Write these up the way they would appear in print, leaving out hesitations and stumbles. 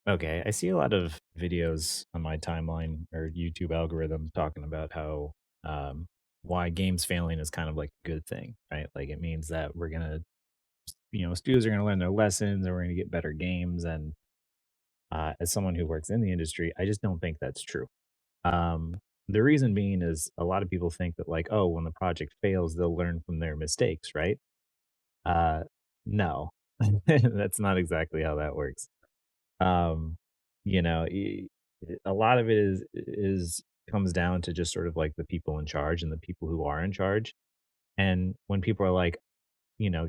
Okay, I see a lot of videos on my timeline or YouTube algorithm talking about how um, why games failing is kind of like a good thing, right? Like it means that we're gonna, studios are gonna learn their lessons, and we're gonna get better games. And as someone who works in the industry, I just don't think that's true. Um, the reason being is a lot of people think that like, oh, when the project fails, they'll learn from their mistakes, right? Uh, no, that's not exactly how that works. Um, you know, a lot of it is comes down to just sort of like the people in charge and the people who are in charge. And when people are like,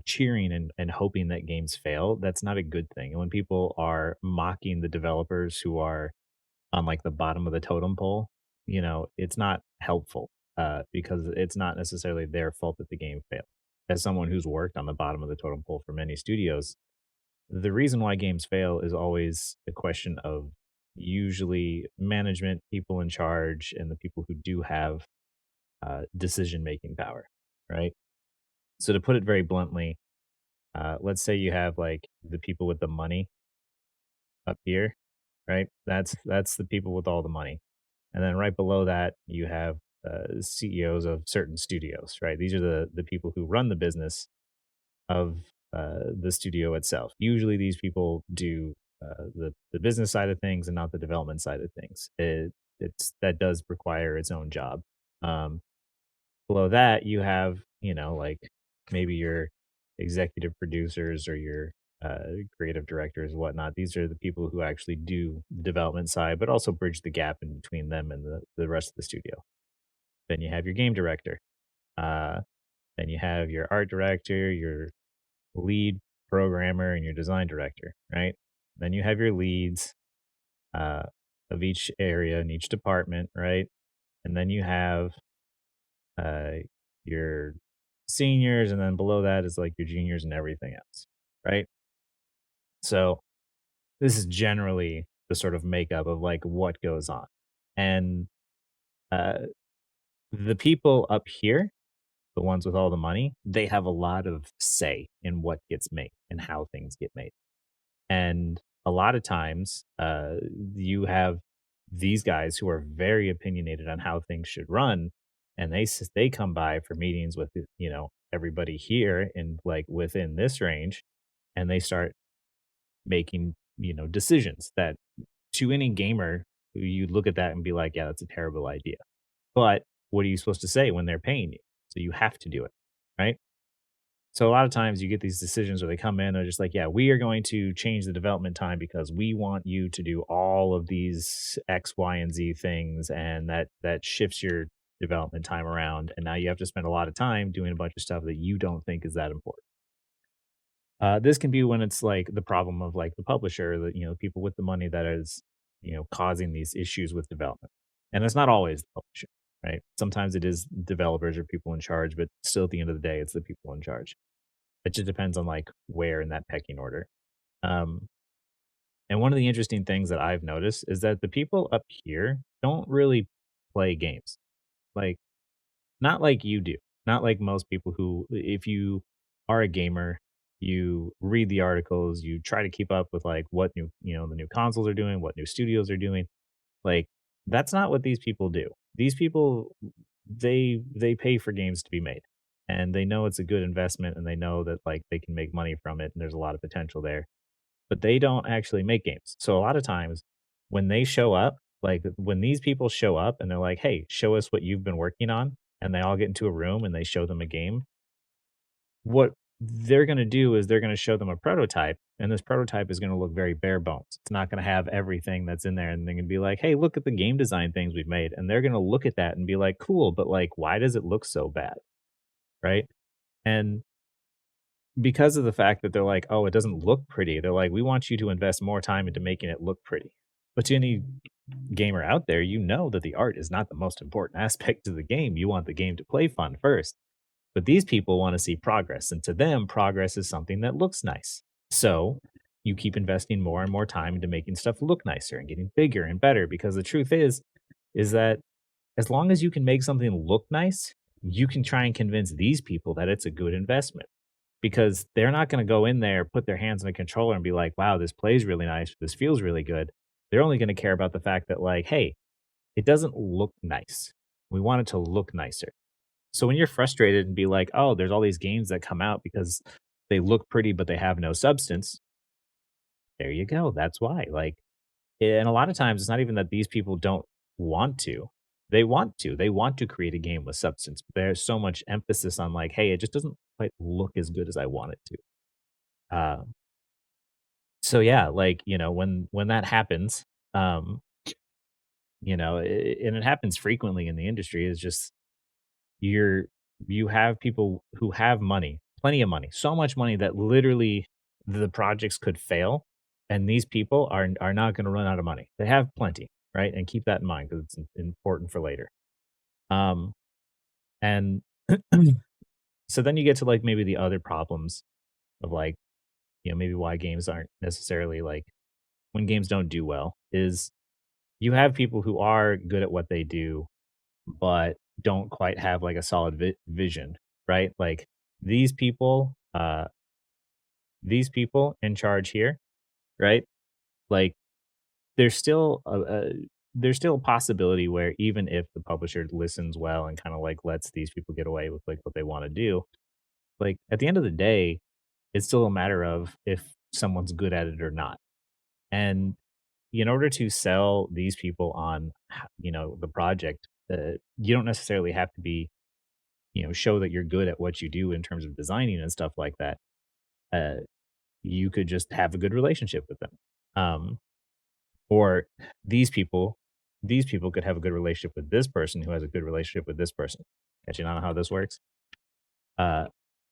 cheering and hoping that games fail, that's not a good thing. And when people are mocking the developers who are on like the bottom of the totem pole, it's not helpful because it's not necessarily their fault that the game failed. As someone who's worked on the bottom of the totem pole for many studios, the reason why games fail is always a question of usually management, people in charge, and the people who do have decision making power, right? So to put it very bluntly, let's say you have like the people with the money up here, right? That's the people with all the money, and then right below that you have CEOs of certain studios, right? These are the people who run the business of the studio itself. Usually, these people do the business side of things and not the development side of things. It's that does require its own job. Um, Below that, you have like maybe your executive producers or your creative directors and whatnot. These are the people who actually do the development side, but also bridge the gap in between them and the rest of the studio. Then you have your game director. Uh, then you have your art director, your lead programmer and your design director, right? Then you have your leads uh, of each area in each department, right? And then you have uh, your seniors, and then below that is like your juniors and everything else, right? So this is generally the sort of makeup of like what goes on, and uh, the people up here, the ones with all the money, they have a lot of say in what gets made and how things get made. And a lot of times, you have these guys who are very opinionated on how things should run, and they come by for meetings with everybody here and like within this range, and they start making decisions that to any gamer you look at that and be like, yeah, that's a terrible idea. But what are you supposed to say when they're paying you? So you have to do it, right? So a lot of times you get these decisions where they come in, they're just like, yeah, we are going to change the development time because we want you to do all of these X, Y, and Z things, and that shifts your development time around. And now you have to spend a lot of time doing a bunch of stuff that you don't think is that important. This can be when it's like the problem of like the publisher, that people with the money that is causing these issues with development, and it's not always the publisher, right? Sometimes it is developers or people in charge, but still at the end of the day, it's the people in charge. It just depends on, like, where in that pecking order. Um, and one of the interesting things that I've noticed is that the people up here don't really play games. Like, not like you do. Not like most people who if you are a gamer, you read the articles, you try to keep up with, like, what the new consoles are doing, what new studios are doing. Like, that's not what these people do. These people, they pay for games to be made, and they know it's a good investment, and they know that, like, they can make money from it, and there's a lot of potential there, but they don't actually make games. So a lot of times when they show up, like, when these people show up and they're like, "Hey, show us what you've been working on," and they all get into a room and they show them a game, what they're gonna do is they're gonna show them a prototype, and this prototype is gonna look very bare bones. It's not gonna have everything that's in there, and they're gonna be like, "Hey, look at the game design things we've made," and they're gonna look at that and be like, "Cool, but, like, why does it look so bad?" Right? And because of the fact that they're like, "Oh, it doesn't look pretty," they're like, "We want you to invest more time into making it look pretty." But to any gamer out there, you know that the art is not the most important aspect of the game. You want the game to play fun first. But these people want to see progress, and to them, progress is something that looks nice. So you keep investing more and more time into making stuff look nicer and getting bigger and better because the truth is that as long as you can make something look nice, you can try and convince these people that it's a good investment because they're not gonna go in there, put their hands on a controller and be like, "Wow, this plays really nice. This feels really good." They're only gonna care about the fact that like, "Hey, it doesn't look nice. We want it to look nicer." So when you're frustrated and be like, "Oh, there's all these games that come out because they look pretty, but they have no substance." There you go. That's why. Like, and a lot of times it's not even that these people don't want to. They want to. They want to create a game with substance. But there's so much emphasis on like, hey, it just doesn't quite look as good as I want it to. So yeah, like, when that happens, um, and it happens frequently in the industry, is just you're you have people who have money, plenty of money, so much money that literally the projects could fail, and these people are not going to run out of money. They have plenty, right? And keep that in mind because it's important for later. Um, and so then you get to like maybe the other problems of like, maybe why games aren't necessarily like when games don't do well is you have people who are good at what they do but don't quite have like a solid vision, right? Like these people, uh, these people in charge here, right? Like there's still there's still a possibility where even if the publisher listens well and kind of like lets these people get away with like what they want to do, like at the end of the day, it's still a matter of if someone's good at it or not. And in order to sell these people on, the project, you don't necessarily have to be show that you're good at what you do in terms of designing and stuff like that. Uh, you could just have a good relationship with them. Or these people, these people could have a good relationship with this person who has a good relationship with this person. Catching on how this works. Uh,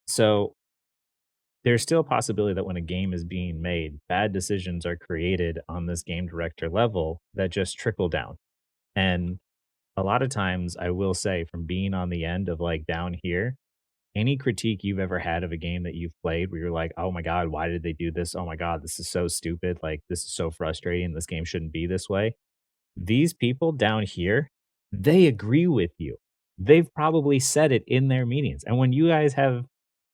so there's still a possibility that when a game is being made, bad decisions are created on this game director level that just trickle down. And a lot of times, I will say, from being on the end of like down here, any critique you've ever had of a game that you've played where you're like, "Oh my god, why did they do this? Oh my god, this is so stupid. Like, this is so frustrating. This game shouldn't be this way." These people down here, they agree with you. They've probably said it in their meetings. And when you guys have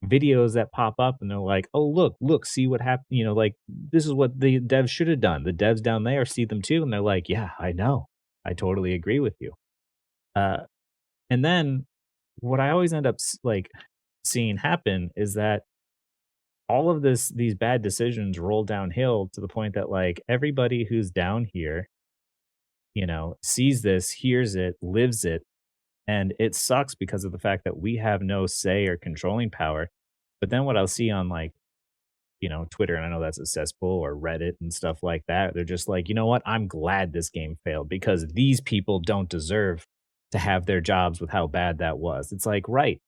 videos that pop up and they're like, "Oh, look, see what happened," like, "This is what the devs should have done." The devs down there see them too, and they're like, "Yeah, I know. I totally agree with you." Uh, and then what I always end up like seeing happen is that all of these bad decisions roll downhill to the point that like everybody who's down here, sees this, hears it, lives it, and it sucks because of the fact that we have no say or controlling power. But then what I'll see on like, Twitter, and I know that's a cesspool, or Reddit and stuff like that, they're just like, you know what? I'm glad this game failed because these people don't deserve to have their jobs with how bad that was. It's like, right.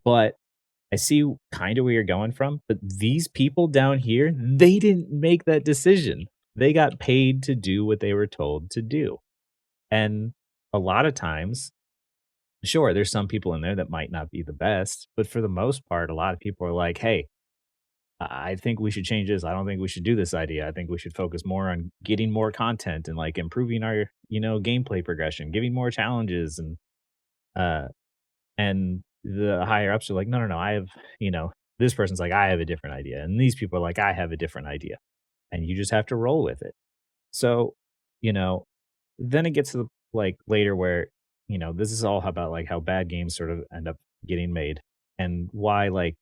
But I see kind of where you're going from, but these people down here, they didn't make that decision. They got paid to do what they were told to do. And a lot of times, sure, there's some people in there that might not be the best, but for the most part, a lot of people are like, hey, I think we should change this. I don't think we should do this idea. I think we should focus more on getting more content and like improving our, gameplay progression, giving more challenges uh and the higher ups are like, "No, no, no, I have," you know, this person's like, "I have a different idea." And these people are like, "I have a different idea." And you just have to roll with it. So, you know, then it gets to the like later where, this is all about like how bad games sort of end up getting made and why like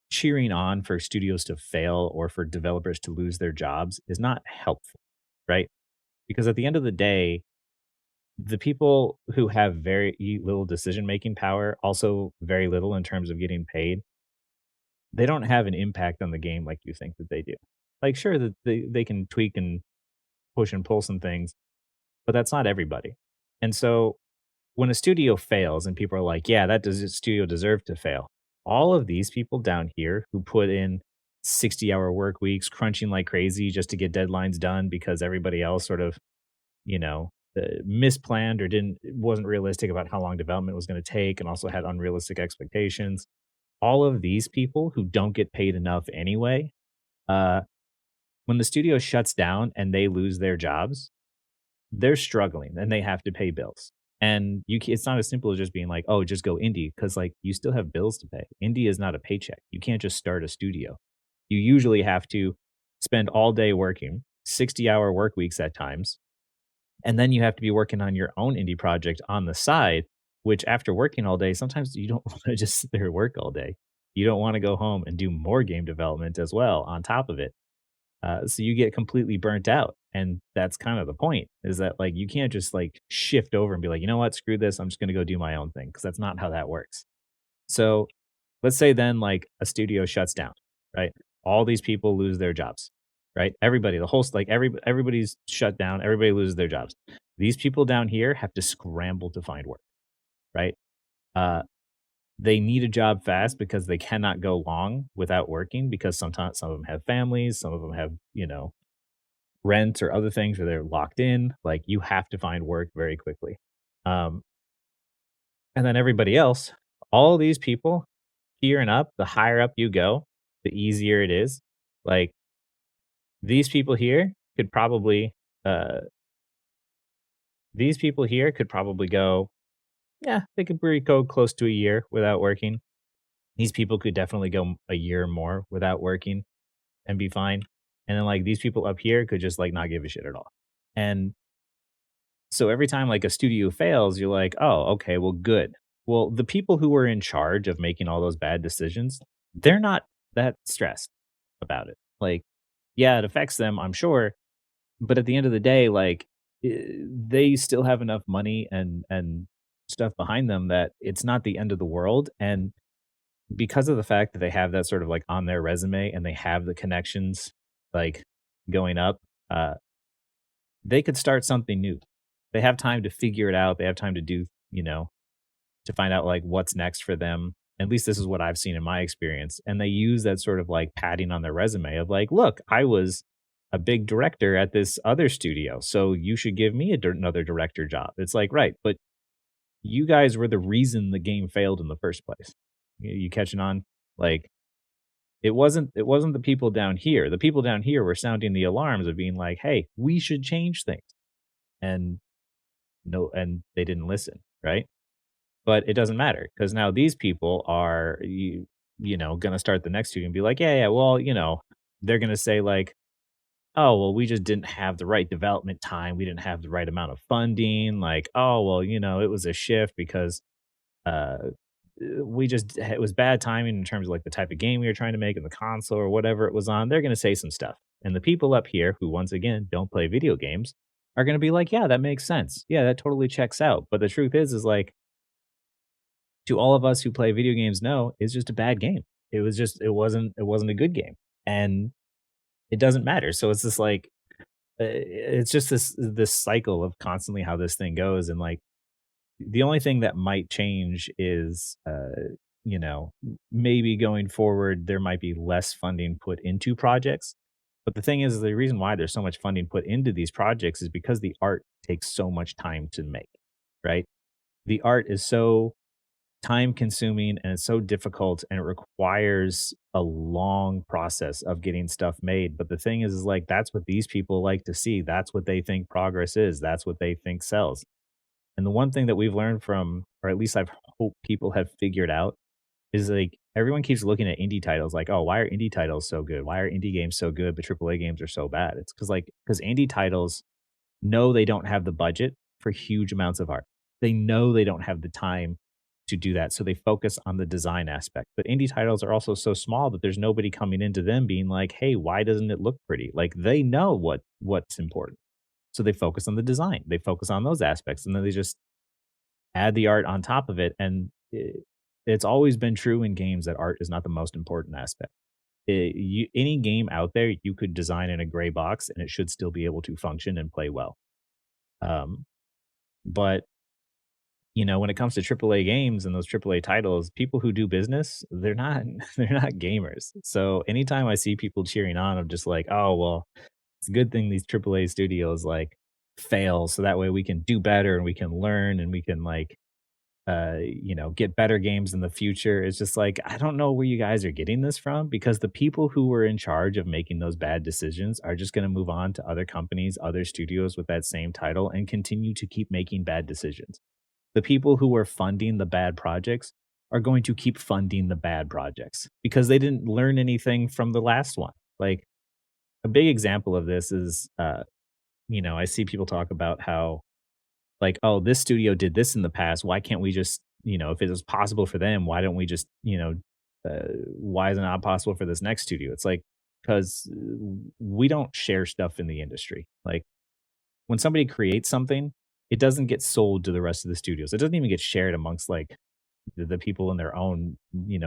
cheering on for studios to fail or for developers to lose their jobs is not helpful, right? Because at the end of the day, the people who have very little decision making power, also very little in terms of getting paid, they don't have an impact on the game like you think that they do. Like, sure, that they can tweak and push and pull some things, but that's not everybody. And so when a studio fails and people are like, yeah, that does studio deserve to fail? All of these people down here who put in 60-hour work weeks, crunching like crazy just to get deadlines done because everybody else sort of misplanned or didn't wasn't realistic about how long development was going to take and also had unrealistic expectations. All of these people who don't get paid enough anyway, uh, when the studio shuts down and they lose their jobs, they're struggling and they have to pay bills. And it's not as simple as just being like, "Oh, just go indie," because like, you still have bills to pay. Indie is not a paycheck. You can't just start a studio. You usually have to spend all day working, 60-hour work weeks at times, and then you have to be working on your own indie project on the side, which after working all day, sometimes you don't wanna just sit there and work all day. You don't wanna go home and do more game development as well on top of it. So you get completely burnt out. And that's kind of the point is that like you can't just like shift over and be like, you know what, screw this. I'm just going to go do my own thing because that's not how that works. So let's say then like a studio shuts down, right? All these people lose their jobs, right? Everybody, the whole like everybody's shut down. Everybody loses their jobs. These people down here have to scramble to find work, right? Uh, they need a job fast because they cannot go long without working because sometimes some of them have families, some of them have, rent or other things where they're locked in, like, you have to find work very quickly. Um, and then everybody else, all these people here and up, the higher up you go, the easier it is. Like, these people here could probably, uh these people here could probably go, yeah, they could probably go close to a year without working. These people could definitely go a year or more without working and be fine. And then, like, these people up here could just, like, not give a shit at all. And so every time like a studio fails, you're like, "Oh, okay, well, good." Well, the people who were in charge of making all those bad decisions, they're not that stressed about it. Like, yeah, it affects them, I'm sure, but at the end of the day, like, they still have enough money and stuff behind them that it's not the end of the world. And because of the fact that they have that sort of like on their resume and they have the connections like going up, uh, they could start something new. They have time to figure it out. They have time to do, to find out like what's next for them. At least this is what I've seen in my experience. And they use that sort of like padding on their resume of like, look, I was a big director at this other studio. So you should give me another director job. It's like, right. But you guys were the reason the game failed in the first place. You catching on? Like, it wasn't the people down here. The people down here were sounding the alarms of being like, hey, we should change things. And no, and they didn't listen, right? But it doesn't matter because now these people are gonna start the next two and be like, yeah, yeah, well, they're gonna say like, oh, well, we just didn't have the right development time, we didn't have the right amount of funding, like, oh, well, it was a shift because uh it was bad timing in terms of like the type of game we were trying to make in the console or whatever it was on. They're gonna say some stuff. And the people up here who once again don't play video games are gonna be like, yeah, that makes sense. Yeah, that totally checks out. But the truth is like to all of us who play video games know, it's just a bad game. It wasn't a good game, and it doesn't matter. So it's just like it's just this cycle of constantly how this thing goes, and like the only thing that might change is maybe going forward there might be less funding put into projects. But the thing is the reason why there's so much funding put into these projects is because the art takes so much time to make, right? The art is so time consuming and it's so difficult and it requires a long process of getting stuff made. But the thing is like that's what these people like to see. That's what they think progress is. That's what they think sells. And the one thing that we've learned from, or at least I've hope people have figured out, is like everyone keeps looking at indie titles like, oh, why are indie titles so good? Why are indie games so good, but AAA games are so bad? It's because indie titles know they don't have the budget for huge amounts of art. They know they don't have the time to do that. So they focus on the design aspect. But indie titles are also so small that there's nobody coming into them being like, hey, why doesn't it look pretty? Like they know what's important. So they focus on the design. They focus on those aspects. And then they just add the art on top of it. And it's always been true in games that art is not the most important aspect. Any game out there you could design in a gray box and it should still be able to function and play well. Um, but when it comes to AAA games and those AAA titles, people who do business, they're not they're not gamers. So anytime I see people cheering on, I'm just like, oh well, it's a good thing these AAA studios like fail, so that way we can do better and we can learn and we can like get better games in the future. It's just like, I don't know where you guys are getting this from because the people who were in charge of making those bad decisions are just going to move on to other companies, other studios with that same title and continue to keep making bad decisions. the people who are funding the bad projects are going to keep funding the bad projects because they didn't learn anything from the last one. Like a big example of this is, I see people talk about how like, "Oh, this studio did this in the past. Why can't we just, if it was possible for them, why don't we just, why is it not possible for this next studio?" It's like, because we don't share stuff in the industry. Like, when somebody creates something, it doesn't get sold to the rest of the studios. It doesn't even get shared amongst like the people in their own,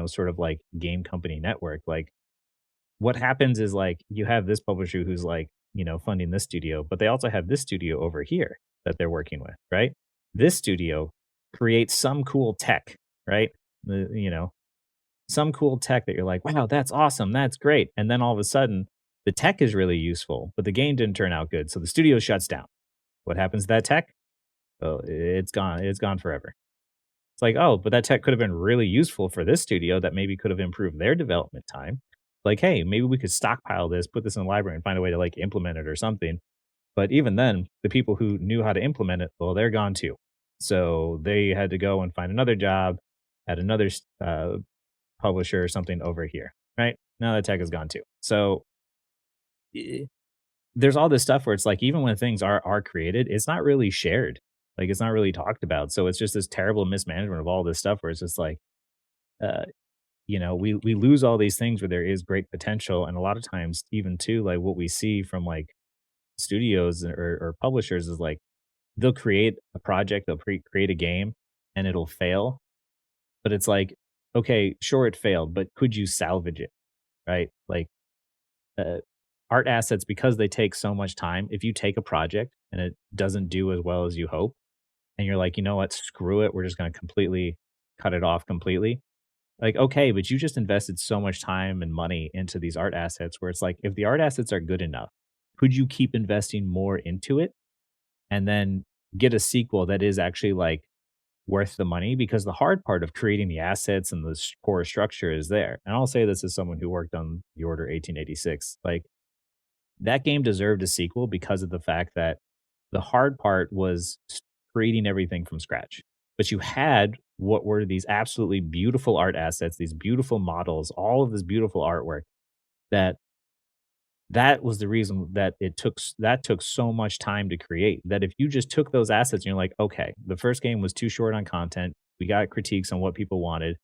sort of like game company network. Like, what happens is like you have this publisher who's like, funding this studio, but they also have this studio over here that they're working with, right? This studio creates some cool tech, right? Some cool tech that you're like, wow, that's awesome. That's great. And then all of a sudden, the tech is really useful, but the game didn't turn out good. So the studio shuts down. What happens to that tech? Well, it's gone. It's gone forever. It's like, oh, but that tech could have been really useful for this studio that maybe could have improved their development time. Like, hey, maybe we could stockpile this, put this in the library and find a way to like implement it or something. But even then, the people who knew how to implement it, well, they're gone too. So they had to go and find another job at another publisher or something over here, right? Now the tech is gone too. So eh, there's all this stuff where it's like even when things are created, it's not really shared. Like it's not really talked about. So it's just this terrible mismanagement of all this stuff where it's just like uh we lose all these things where there is great potential, and a lot of times even too like what we see from like studios or publishers is like they'll create a project, they'll create a game and it'll fail, but it's like, okay, sure it failed, but could you salvage it, right? Like uh, art assets, because they take so much time, if you take a project and it doesn't do as well as you hope and you're like, you know what, screw it, we're just going to completely cut it off completely. Like, okay, but you just invested so much time and money into these art assets where it's like, if the art assets are good enough, could you keep investing more into it and then get a sequel that is actually like worth the money? Because the hard part of creating the assets and the core structure is there. And I'll say this as someone who worked on the Order 1886. Like, that game deserved a sequel because of the fact that the hard part was creating everything from scratch. But you had what were these absolutely beautiful art assets, these beautiful models, all of this beautiful artwork that that was the reason that that took so much time to create. That if you just took those assets and you're like, okay, the first game was too short on content. We got critiques on what people wanted.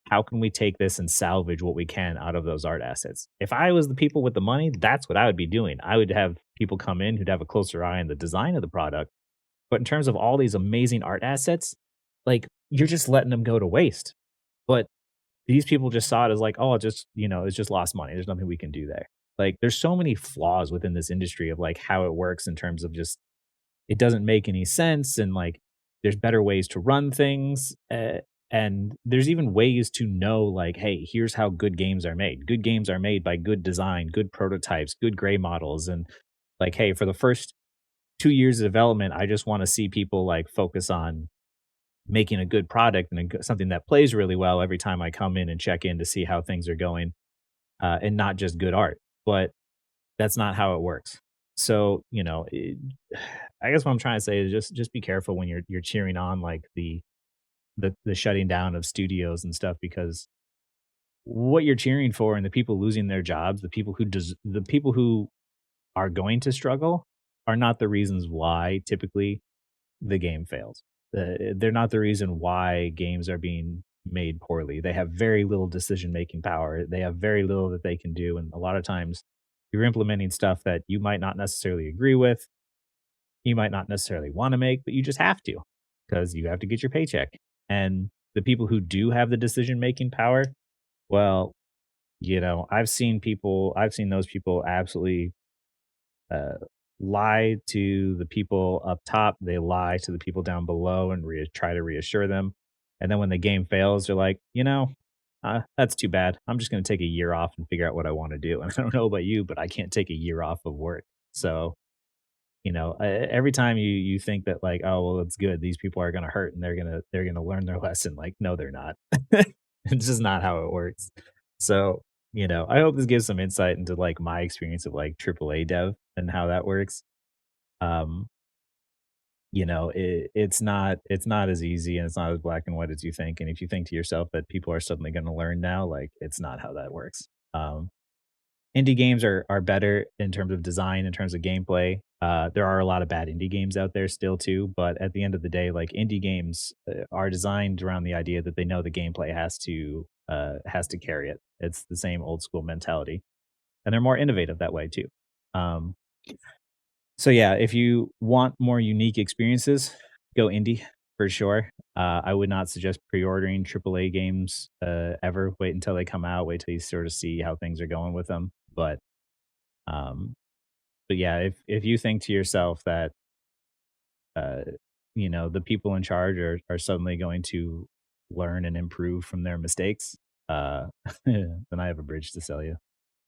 How can we take this and salvage what we can out of those art assets? If I was the people with the money, that's what I would be doing. I would have people come in who'd have a closer eye on the design of the product. But in terms of all these amazing art assets, like you're just letting them go to waste. But these people just saw it as like, oh, it just, it's just lost money. There's nothing we can do there. Like there's so many flaws within this industry of like how it works in terms of just it doesn't make any sense, and like there's better ways to run things, and there's even ways to know like, hey, here's how good games are made. Good games are made by good design, good prototypes, good gray models, and like, hey, for the first 2 years of development, I just want to see people like focus on making a good product and something that plays really well every time I come in and check in to see how things are going, and not just good art. But that's not how it works. So, I guess what I'm trying to say is just be careful when you're cheering on like the shutting down of studios and stuff, because what you're cheering for and the people losing their jobs, the people who are going to struggle are not the reasons why typically the game fails. They're not the reason why games are being made poorly. They have very little decision making power. They have very little that they can do, and a lot of times you're implementing stuff that you might not necessarily agree with, you might not necessarily want to make, but you just have to because you have to get your paycheck. And the people who do have the decision making power, well, I've seen those people absolutely uh, lie to the people up top. They lie to the people down below and try to reassure them. And then when the game fails, they're like, that's too bad. I'm just going to take a year off and figure out what I want to do. And I don't know about you, but I can't take a year off of work. So, every time you think that like, oh well, it's good. These people are going to hurt and they're gonna learn their lesson. Like, no, they're not. It's just not how it works. So, I hope this gives some insight into like my experience of like AAA dev and how that works. Um, it's not as easy and it's not as black and white as you think. And if you think to yourself that people are suddenly going to learn now, like it's not how that works. Indie games are better in terms of design, in terms of gameplay. There are a lot of bad indie games out there still too, but at the end of the day, like indie games are designed around the idea that they know the gameplay has to carry it. It's the same old school mentality, and they're more innovative that way too. Um, so yeah, if you want more unique experiences, go indie for sure. I would not suggest pre-ordering AAA games ever. Wait until they come out. Wait till you sort of see how things are going with them. Um, but yeah, if you think to yourself that uh, the people in charge are suddenly going to learn and improve from their mistakes, uh, then I have a bridge to sell you.